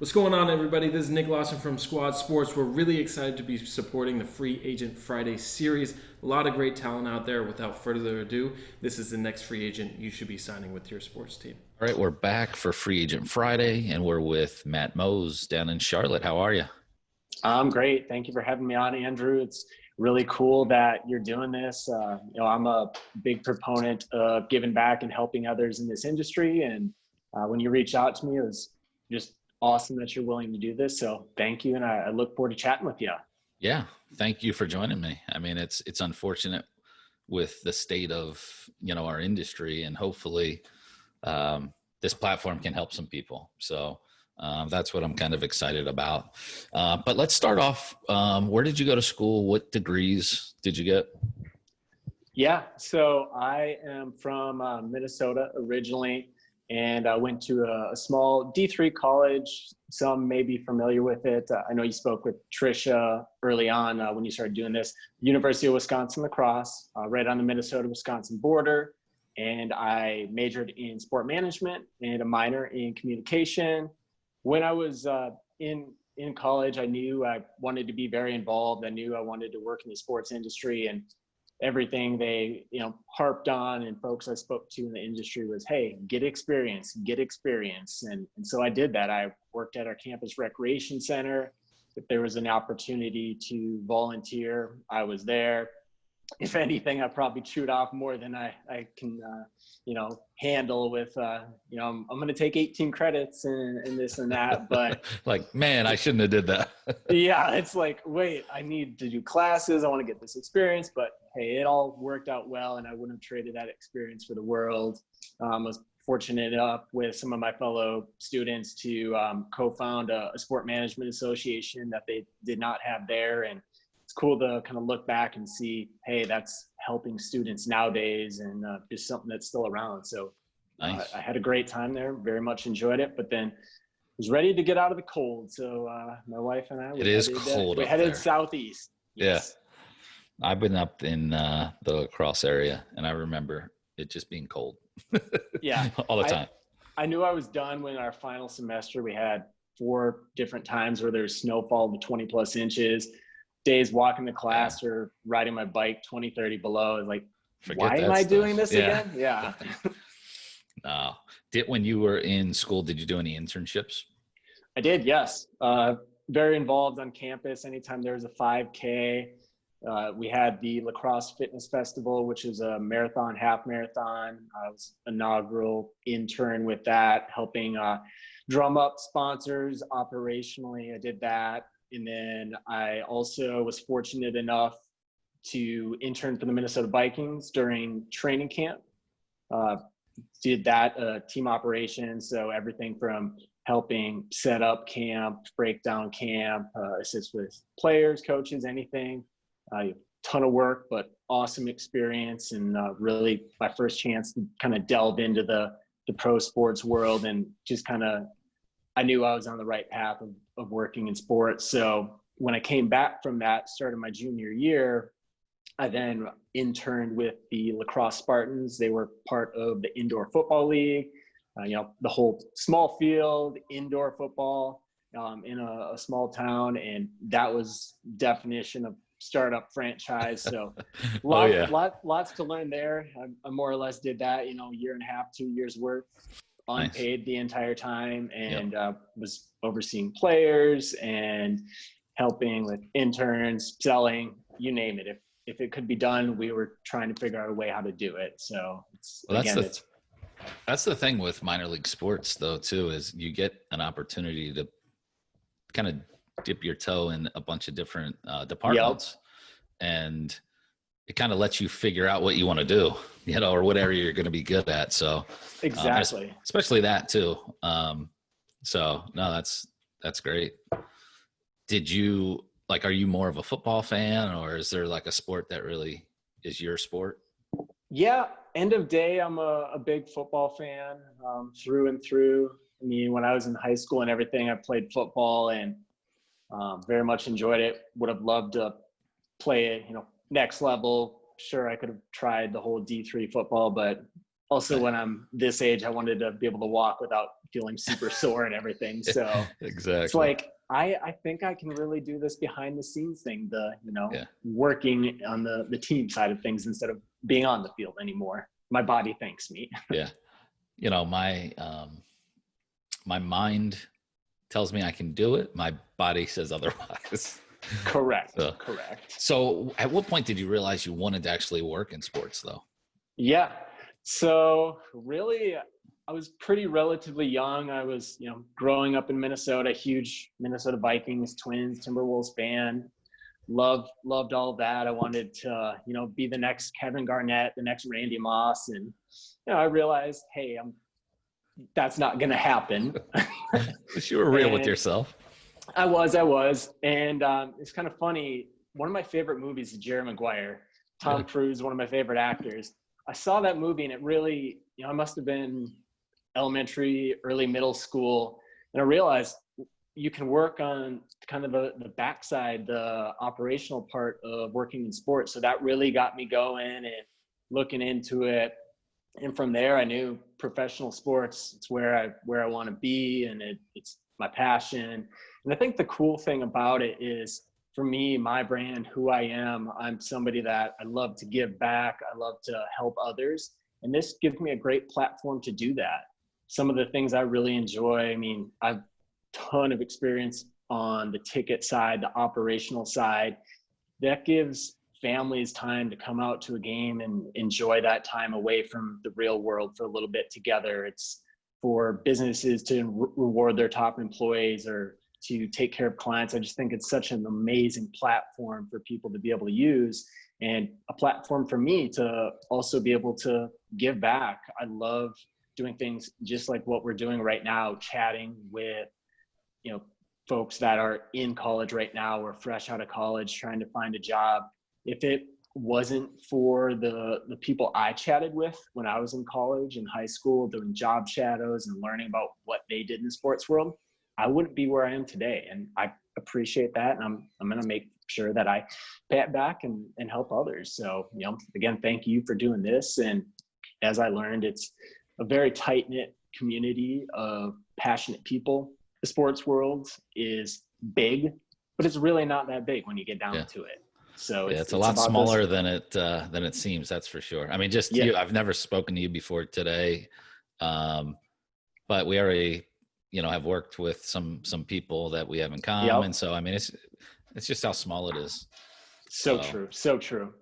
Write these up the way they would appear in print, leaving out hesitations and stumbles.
What's going on, everybody? This is Nick Lawson from Squad Sports. We're really excited to be supporting the Free Agent Friday series. A lot of great talent out there. Without further ado, this is the next free agent you should be signing with your sports team. All right, we're back for Free Agent Friday, and we're with Matt Moes down in Charlotte. How are you? I'm great. Thank you for having me on, Andrew. It's really cool that you're doing this. I'm a big proponent of giving back and helping others in this industry. And when you reached out to me, it was just awesome that you're willing to do this. So thank you. And I look forward to chatting with you. Yeah, thank you for joining me. I mean, it's unfortunate with the state of, our industry, and hopefully this platform can help some people. So that's what I'm kind of excited about. But let's start off. Where did you go to school? What degrees did you get? Yeah, so I am from Minnesota originally, and I went to a small D3 college. Some may be familiar with it. I know you spoke with Trisha early on when you started doing this. University of Wisconsin-LaCrosse, right on the Minnesota-Wisconsin border. And I majored in sport management and a minor in communication. When I was in college, I knew I wanted to be very involved. I knew I wanted to work in the sports industry, and everything they harped on and folks I spoke to in the industry was, hey, get experience. And so I did that. I worked at our campus recreation center. If there was an opportunity to volunteer, I was there. If anything, I probably chewed off more than I can, handle with, I'm going to take 18 credits and this and that. But like, man, I shouldn't have did that. Yeah, it's like, wait, I need to do classes. I want to get this experience. But hey, it all worked out well, and I wouldn't have traded that experience for the world. I was fortunate enough with some of my fellow students to co-found a sport management association that they did not have there. And it's cool to kind of look back and see, hey, that's helping students nowadays, and just something that's still around. So nice. I had a great time there, very much enjoyed it, but then was ready to get out of the cold. So my wife and I, we headed southeast. Yes. Yeah. I've been up in the Crosse area, and I remember it just being cold. Yeah. All the time. I knew I was done when our final semester, we had 4 different times where there's snowfall to 20 plus inches. Days walking to class or riding my bike 20, 30 below. Is like, why am I doing this again? Yeah. No. When you were in school, did you do any internships? I did, yes. Very involved on campus. Anytime there was a 5K, we had the Lacrosse Fitness Festival, which is a marathon, half marathon. I was inaugural intern with that, helping drum up sponsors operationally. I did that. And then I also was fortunate enough to intern for the Minnesota Vikings during training camp. Did that team operations, so everything from helping set up camp, break down camp, assist with players, coaches, anything. Ton of work, but awesome experience, and really my first chance to kind of delve into the pro sports world, and just kind of I knew I was on the right path of working in sports. So when I came back from that, started my junior year, I then interned with the Lacrosse Spartans. They were part of the indoor football league, the whole small field, indoor football in a small town. And that was definition of startup franchise. So lots to learn there. I more or less did that, year and a half, 2 years worth. Unpaid nice. The entire time, and was overseeing players and helping with interns, selling, you name it. If it could be done, we were trying to figure out a way how to do it. So that's the thing with minor league sports, though, too, is you get an opportunity to kind of dip your toe in a bunch of different departments, and it kind of lets you figure out what you want to do, or whatever you're going to be good at. So exactly, especially that too. So no, that's great. Did you are you more of a football fan, or is there like a sport that really is your sport? Yeah. End of day, I'm a big football fan through and through. I mean, when I was in high school and everything, I played football and very much enjoyed it. Would have loved to play it, next level. Sure, I could have tried the whole D3 football, but also when I'm this age, I wanted to be able to walk without feeling super sore and everything. So Exactly. it's like, I think I can really do this behind the scenes thing, Yeah. working on the team side of things instead of being on the field anymore. My body thanks me. Yeah. My mind tells me I can do it. My body says otherwise. Correct. So, Correct. So at what point did you realize you wanted to actually work in sports though? Yeah. So really, I was pretty relatively young. I was, growing up in Minnesota, huge Minnesota Vikings, Twins, Timberwolves fan. Loved all of that. I wanted to, be the next Kevin Garnett, the next Randy Moss. And, I realized, hey, that's not going to happen. But you were real with yourself. I was. And it's kind of funny. One of my favorite movies is Jerry Maguire. Tom Cruise, one of my favorite actors. I saw that movie and it really, I must have been elementary, early middle school. And I realized you can work on kind of the backside, the operational part of working in sports. So that really got me going and looking into it. And from there, I knew professional sports, it's where I want to be, and it's my passion. And I think the cool thing about it is, for me, my brand, who I am, I'm somebody that I love to give back. I love to help others. And this gives me a great platform to do that. Some of the things I really enjoy, I've a ton of experience on the ticket side, the operational side. That gives families time to come out to a game and enjoy that time away from the real world for a little bit together. It's for businesses to reward their top employees or to take care of clients. I just think it's such an amazing platform for people to be able to use, and a platform for me to also be able to give back. I love doing things just like what we're doing right now, chatting with, folks that are in college right now or fresh out of college trying to find a job. If it wasn't for the people I chatted with when I was in college and high school, doing job shadows and learning about what they did in the sports world, I wouldn't be where I am today. And I appreciate that. And I'm going to make sure that I pay it back and help others. So, again, thank you for doing this. And as I learned, it's a very tight-knit community of passionate people. The sports world is big, but it's really not that big when you get down to it. So it's a lot smaller than it seems. That's for sure. You, I've never spoken to you before today. But we already, have worked with some people that we have in common. Yep. So, it's just how small it is. So true. So true.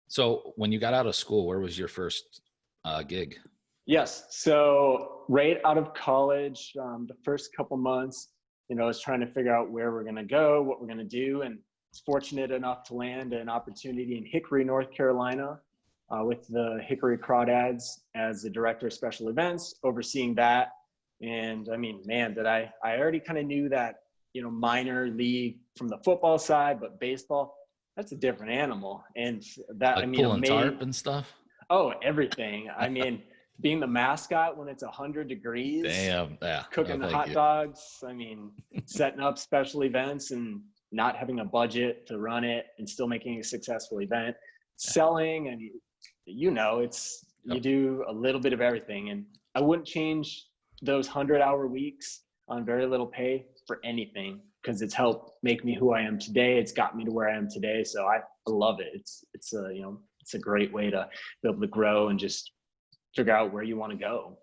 So when you got out of school, where was your first gig? Yes. So right out of college, the first couple months, I was trying to figure out where we're going to go, what we're going to do. And I was fortunate enough to land an opportunity in Hickory, North Carolina, with the Hickory Crawdads as the director of special events, overseeing that. And did I already kind of knew that, minor league from the football side, but baseball, that's a different animal. And that, like pulling tarp and stuff. Oh, everything. Being the mascot when it's 100 degrees, damn, yeah, cooking the hot dogs, setting up special events and not having a budget to run it and still making a successful event, selling, and you do a little bit of everything. And I wouldn't change those 100-hour weeks on very little pay for anything, because it's helped make me who I am today. It's got me to where I am today. So I love it. It's a great way to be able to grow and just figure out where you want to go.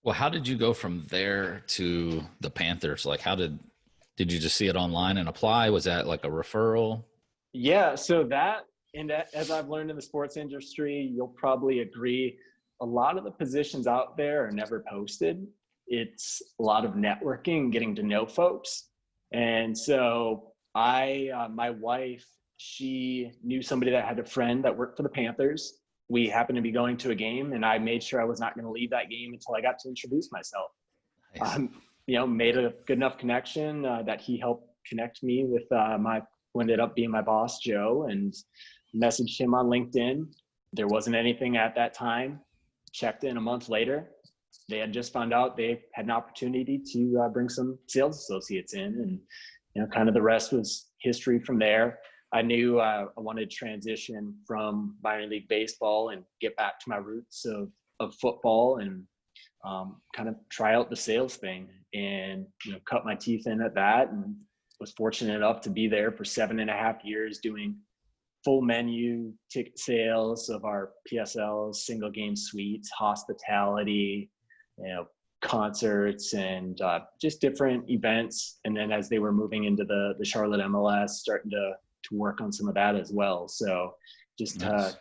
Well, how did you go from there to the Panthers? Like, did you just see it online and apply? Was that like a referral? Yeah. So as I've learned in the sports industry, you'll probably agree, a lot of the positions out there are never posted. It's a lot of networking, getting to know folks. And so my wife, she knew somebody that had a friend that worked for the Panthers. We happened to be going to a game, and I made sure I was not going to leave that game until I got to introduce myself. Nice. Made a good enough connection that he helped connect me with who ended up being my boss, Joe, and messaged him on LinkedIn. There wasn't anything at that time. Checked in a month later. They had just found out they had an opportunity to bring some sales associates in, and kind of the rest was history from there. I knew I wanted to transition from minor league baseball and get back to my roots of of football and kind of try out the sales thing, and cut my teeth in at that, and was fortunate enough to be there for 7.5 years doing full menu ticket sales of our PSLs, single game suites, hospitality, concerts, and just different events. And then as they were moving into the Charlotte MLS, starting to work on some of that as well. So just Nice.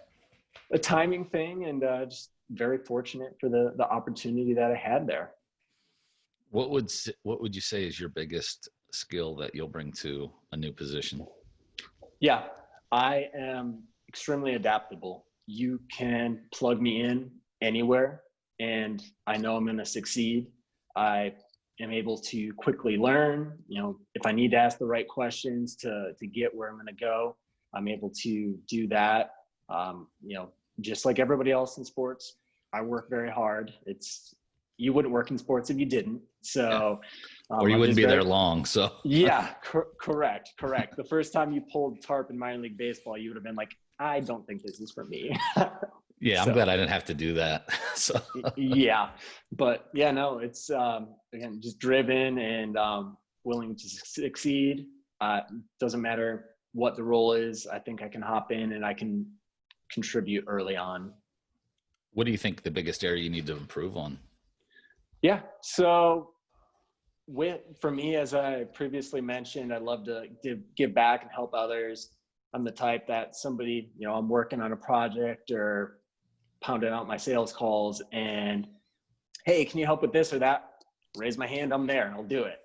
a timing thing, and just very fortunate for the opportunity that I had there. What would you say is your biggest skill that you'll bring to a new position? Yeah, I am extremely adaptable. You can plug me in anywhere, and I know I'm going to succeed. I am able to quickly learn. If I need to ask the right questions to get where I'm going to go, I'm able to do that. Just like everybody else in sports, I work very hard. You wouldn't work in sports if you didn't. So, or you wouldn't be there long. So yeah, correct. The first time you pulled tarp in minor league baseball, you would have been like, I don't think this is for me. yeah, I'm glad I didn't have to do that. So yeah, but yeah, no, it's again, just driven and willing to succeed. Doesn't matter what the role is. I think I can hop in and I can contribute early on. what do you think the biggest area you need to improve on? Yeah, so for me, as I previously mentioned, I love to give back and help others. I'm the type that somebody, I'm working on a project or pounding out my sales calls, and hey, can you help with this or that? Raise my hand, I'm there, I'll do it.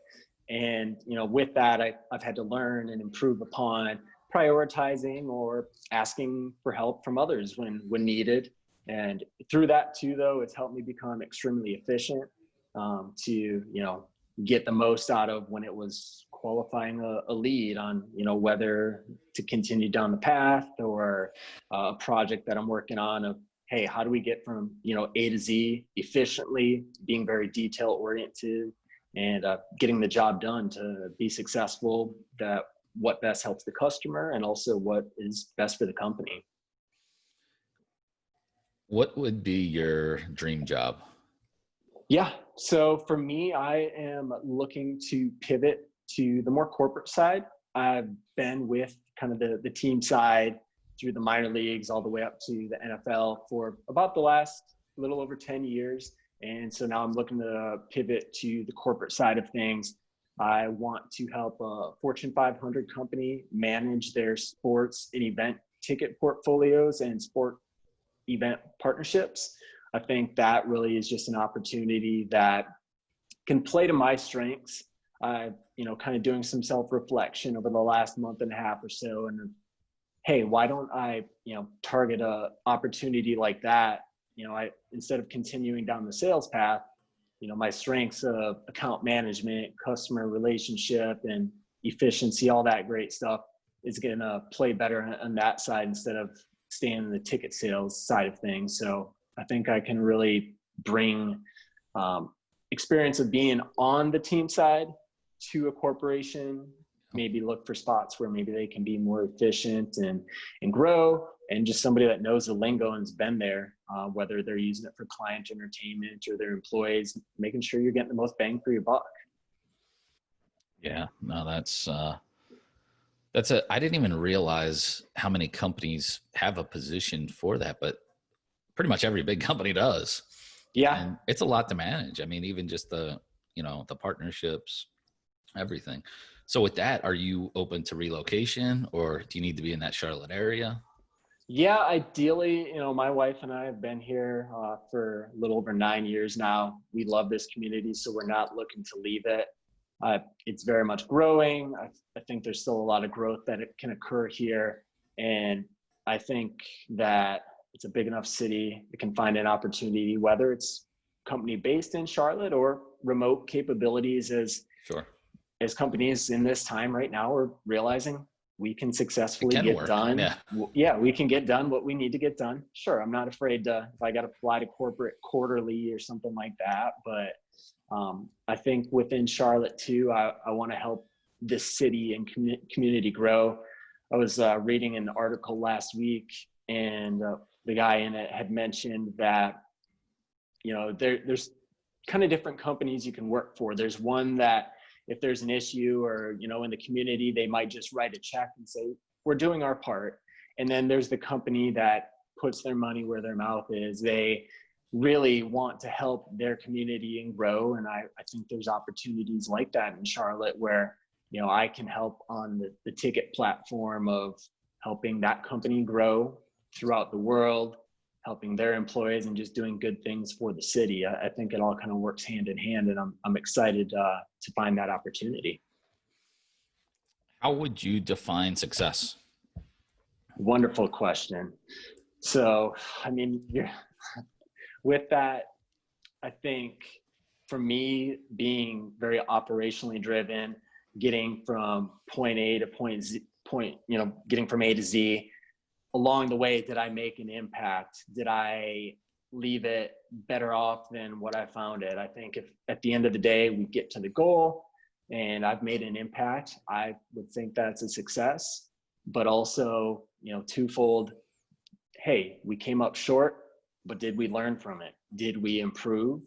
And with that, I've had to learn and improve upon prioritizing or asking for help from others when needed. And through that too, though, it's helped me become extremely efficient to get the most out of when it was qualifying a lead on whether to continue down the path or a project that I'm working on of, hey, how do we get from A to Z efficiently, being very detail oriented, and getting the job done to be successful, that what best helps the customer and also what is best for the company. What would be your dream job? Yeah, so for me, I am looking to pivot to the more corporate side. I've been with kind of the team side through the minor leagues all the way up to the NFL for about the last little over 10 years. And so now I'm looking to pivot to the corporate side of things. I want to help a Fortune 500 company manage their sports and event ticket portfolios and sport event partnerships. I think that really is just an opportunity that can play to my strengths. Kind of doing some self-reflection over the last month and a half or so, and hey, why don't I, target a opportunity like that? Instead of continuing down the sales path, my strengths of account management, customer relationship, and efficiency, all that great stuff is going to play better on that side instead of staying in the ticket sales side of things. So I think I can really bring experience of being on the team side to a corporation, maybe look for spots where maybe they can be more efficient and grow, and just somebody that knows the lingo and has been there, whether they're using it for client entertainment or their employees, making sure you're getting the most bang for your buck. Yeah, no, I didn't even realize how many companies have a position for that, but pretty much every big company does. Yeah. And it's a lot to manage. I mean, even just the partnerships, everything. So with that, are you open to relocation, or do you need to be in that Charlotte area? Yeah, ideally, my wife and I have been here for a little over 9 years now. We love this community, so we're not looking to leave it. It's very much growing. I think there's still a lot of growth that it can occur here. And I think that it's a big enough city, it can find an opportunity, whether it's company based in Charlotte or remote capabilities, as companies in this time right now are realizing we can successfully get done. Yeah, we can get done what we need to get done. Sure, I'm not afraid if I got to fly to corporate quarterly or something like that. But I think within Charlotte too, I want to help this city and community grow. I was reading an article last week, and the guy in it had mentioned that there's kind of different companies you can work for. There's one that if there's an issue or, in the community, they might just write a check and say, we're doing our part. And then there's the company that puts their money where their mouth is. They really want to help their community and grow. And I think there's opportunities like that in Charlotte where, I can help on the ticket platform of helping that company grow throughout the world, helping their employees and just doing good things for the city. I think it all kind of works hand in hand, and I'm excited to find that opportunity. How would you define success? Wonderful question. So, with that, I think for me, being very operationally driven, getting from point A to getting from A to Z, along the way, did I make an impact? Did I leave it better off than what I found it? I think if at the end of the day, we get to the goal and I've made an impact, I would think that's a success. But also, twofold, hey, we came up short, but did we learn from it? Did we improve?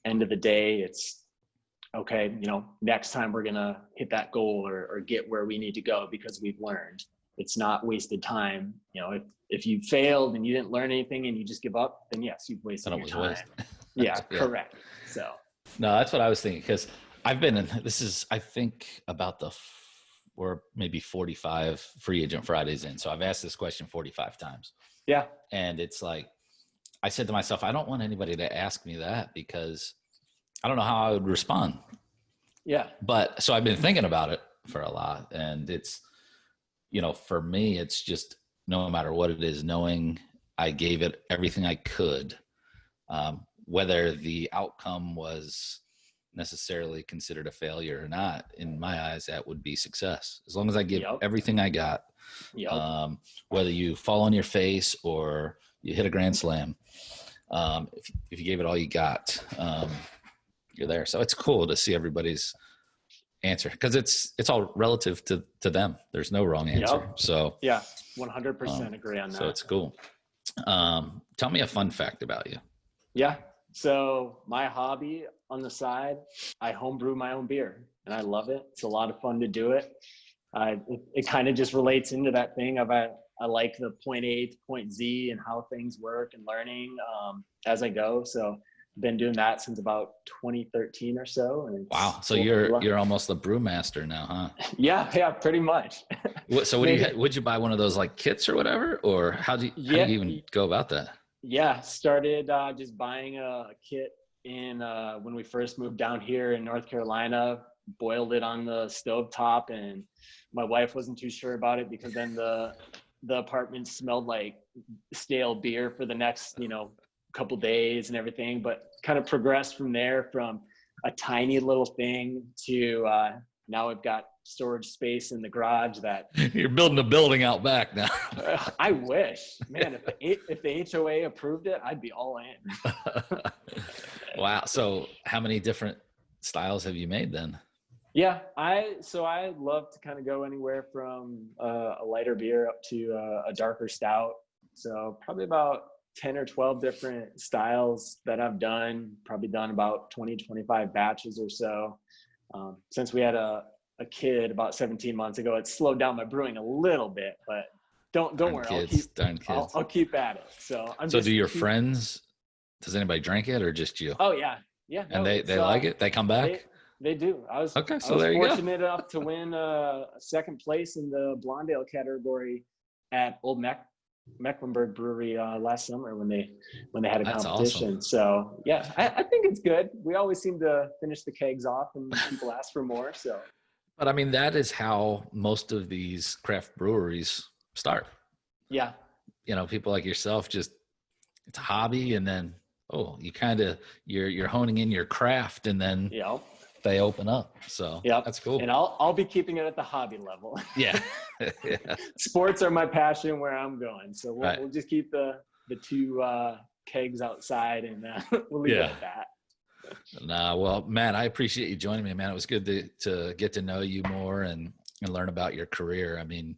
End of the day, it's okay, next time we're going to hit that goal or get where we need to go because we've learned. It's not wasted time. If you failed and you didn't learn anything and you just give up, then yes, you've wasted your time. Yeah, correct. So no, that's what I was thinking, because I've been in, I think about we're maybe 45 free agent Fridays in. So I've asked this question 45 times. Yeah. And it's like, I said to myself, I don't want anybody to ask me that because I don't know how I would respond. Yeah. But so I've been thinking about it for a lot, and it's, for me, it's just no matter what it is, knowing I gave it everything I could, whether the outcome was necessarily considered a failure or not, in my eyes, that would be success. As long as I give everything I got, whether you fall on your face or you hit a grand slam, if you gave it all you got, you're there. So it's cool to see everybody's answer, because it's all relative to them. There's no wrong answer. So yeah, 100% agree on that. So it's cool. Tell me a fun fact about you. Yeah. So my hobby on the side, I homebrew my own beer and I love it. It's a lot of fun to do it. It kind of just relates into that thing of I like the point A to point Z and how things work and learning as I go. So been doing that since about 2013 or so. And wow. So you're almost the brewmaster now, huh? Yeah, pretty much. So would you buy one of those like kits or whatever, or how do you even go about that? Yeah, started just buying a kit in when we first moved down here in North Carolina, boiled it on the stovetop, and my wife wasn't too sure about it because then the apartment smelled like stale beer for the next, couple days and everything, but kind of progressed from there from a tiny little thing to now I've got storage space in the garage that you're building a building out back now. I wish, man, if the HOA approved it, I'd be all in. Wow. So how many different styles have you made then? Yeah, I love to kind of go anywhere from a lighter beer up to a darker stout. So probably about 10 or 12 different styles that I've done, probably done about 20, 25 batches or so. Since we had a kid about 17 months ago, it slowed down my brewing a little bit, but don't worry. I'll keep at it. So do your friends, does anybody drink it or just you? Oh yeah. Yeah. And they like it? They come back? They do. I was fortunate enough to win a second place in the blonde ale category at Old Mecklenburg Brewery last summer when they had a competition. Awesome. So yeah, I think it's good. We always seem to finish the kegs off and people ask for more. So, but I mean, that is how most of these craft breweries start. Yeah. People like yourself, just it's a hobby, and then you're honing in your craft, and then they open up. So that's cool. And I'll be keeping it at the hobby level. Yeah. Sports are my passion where I'm going. So we'll just keep the two kegs outside, and we'll leave it at that. Nah, well, Matt, I appreciate you joining me, man. It was good to get to know you more and learn about your career. I mean,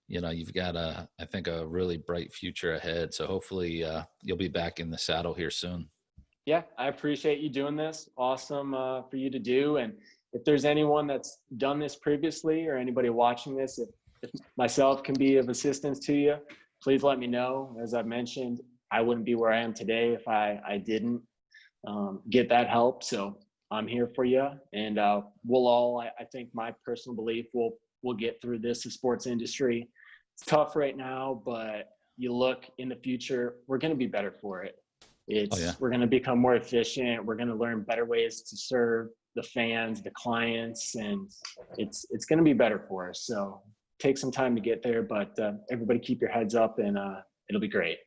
you've got I think a really bright future ahead. So hopefully you'll be back in the saddle here soon. Yeah, I appreciate you doing this. Awesome for you to do. And if there's anyone that's done this previously or anybody watching this, if myself can be of assistance to you, please let me know. As I've mentioned, I wouldn't be where I am today if I didn't get that help. So I'm here for you. And we'll all, I think my personal belief, we'll get through this. The sports industry, it's tough right now, but you look in the future, we're going to be better for it. We're going to become more efficient. We're going to learn better ways to serve the fans, the clients, and it's going to be better for us. So take some time to get there, but everybody keep your heads up and it'll be great.